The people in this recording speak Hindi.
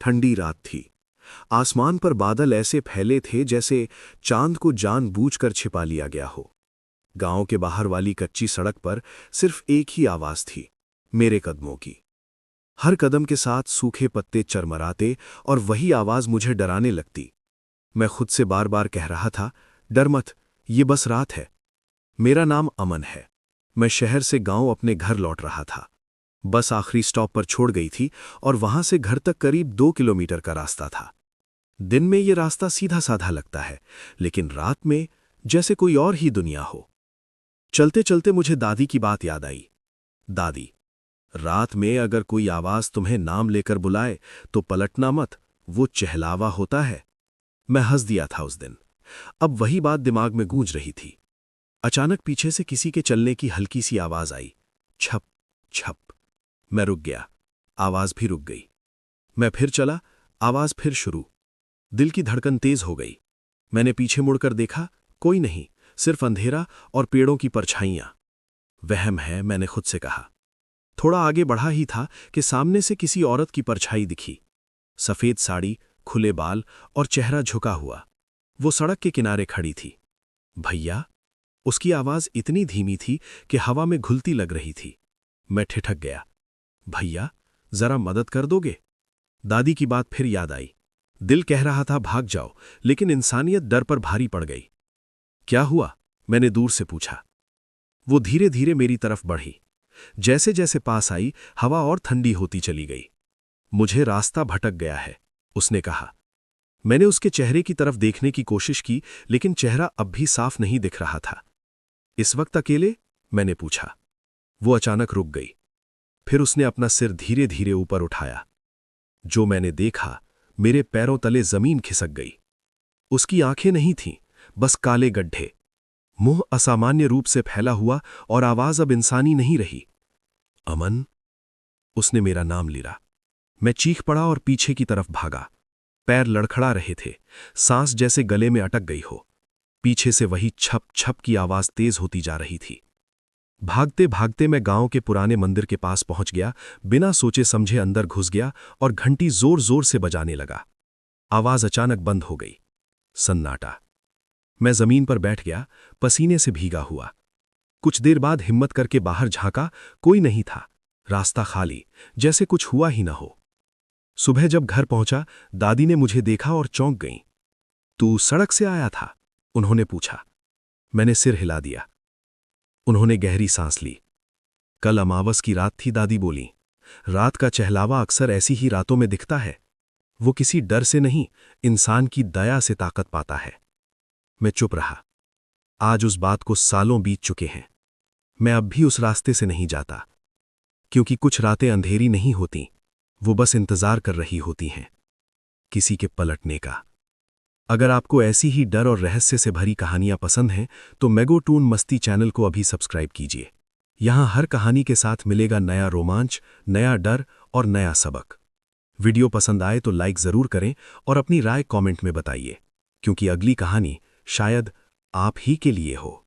ठंडी रात थी। आसमान पर बादल ऐसे फैले थे जैसे चांद को जानबूझकर छिपा लिया गया हो। गांव के बाहर वाली कच्ची सड़क पर सिर्फ एक ही आवाज थी, मेरे कदमों की। हर कदम के साथ सूखे पत्ते चरमराते और वही आवाज मुझे डराने लगती। मैं खुद से बार बार कह रहा था, डर मत, ये बस रात है। मेरा नाम अमन है। मैं शहर से गांव अपने घर लौट रहा था। बस आखिरी स्टॉप पर छोड़ गई थी और वहां से घर तक करीब 2 किलोमीटर का रास्ता था। दिन में ये रास्ता सीधा साधा लगता है, लेकिन रात में जैसे कोई और ही दुनिया हो। चलते चलते मुझे दादी की बात याद आई। दादी, रात में अगर कोई आवाज तुम्हें नाम लेकर बुलाए तो पलटना मत, वो चहलावा होता है। मैं हंस दिया था उस दिन। अब वही बात दिमाग में गूंज रही थी। अचानक पीछे से किसी के चलने की हल्की सी आवाज आई, छप छप। मैं रुक गया, आवाज भी रुक गई। मैं फिर चला, आवाज फिर शुरू। दिल की धड़कन तेज हो गई। मैंने पीछे मुड़कर देखा, कोई नहीं, सिर्फ अंधेरा और पेड़ों की परछाइयां। वहम है, मैंने खुद से कहा। थोड़ा आगे बढ़ा ही था कि सामने से किसी औरत की परछाई दिखी। सफेद साड़ी, खुले बाल और चेहरा झुका हुआ। वो सड़क के किनारे खड़ी थी। भैया? उसकी आवाज इतनी धीमी थी कि हवा में घुलती लग रही थी। मैं ठिठक गया। भैया, जरा मदद कर दोगे? दादी की बात फिर याद आई। दिल कह रहा था भाग जाओ, लेकिन इंसानियत डर पर भारी पड़ गई। क्या हुआ? मैंने दूर से पूछा। वो धीरे धीरे मेरी तरफ बढ़ी। जैसे जैसे पास आई, हवा और ठंडी होती चली गई। मुझे रास्ता भटक गया है, उसने कहा। मैंने उसके चेहरे की तरफ देखने की कोशिश की, लेकिन चेहरा अब भी साफ नहीं दिख रहा था। इस वक्त अकेले? मैंने पूछा। वो अचानक रुक गई। फिर उसने अपना सिर धीरे धीरे ऊपर उठाया। जो मैंने देखा, मेरे पैरों तले जमीन खिसक गई। उसकी आंखें नहीं थीं, बस काले गड्ढे। मुंह असामान्य रूप से फैला हुआ और आवाज अब इंसानी नहीं रही। अमन? उसने मेरा नाम लिया। मैं चीख पड़ा और पीछे की तरफ भागा। पैर लड़खड़ा रहे थे, सांस जैसे गले में अटक गई हो। पीछे से वही छप छप की आवाज तेज होती जा रही थी। भागते भागते मैं गांव के पुराने मंदिर के पास पहुंच गया, बिना सोचे समझे अंदर घुस गया और घंटी जोर जोर से बजाने लगा। आवाज अचानक बंद हो गई। सन्नाटा। मैं जमीन पर बैठ गया, पसीने से भीगा हुआ। कुछ देर बाद हिम्मत करके बाहर झांका, कोई नहीं था। रास्ता खाली, जैसे कुछ हुआ ही न हो। सुबह जब घर पहुंचा, दादी ने मुझे देखा और चौंक गईं। तू सड़क से आया था? उन्होंने पूछा। मैंने सिर हिला दिया। उन्होंने गहरी सांस ली। कल अमावस की रात थी, दादी बोली। रात का चहलावा अक्सर ऐसी ही रातों में दिखता है। वो किसी डर से नहीं, इंसान की दया से ताकत पाता है। मैं चुप रहा। आज उस बात को सालों बीत चुके हैं। मैं अब भी उस रास्ते से नहीं जाता, क्योंकि कुछ रातें अंधेरी नहीं होती, वो बस इंतजार कर रही होती हैं किसी के पलटने का। अगर आपको ऐसी ही डर और रहस्य से भरी कहानियां पसंद हैं तो मेगोटून मस्ती चैनल को अभी सब्सक्राइब कीजिए। यहां हर कहानी के साथ मिलेगा नया रोमांच, नया डर और नया सबक। वीडियो पसंद आए तो लाइक जरूर करें और अपनी राय कमेंट में बताइए, क्योंकि अगली कहानी शायद आप ही के लिए हो।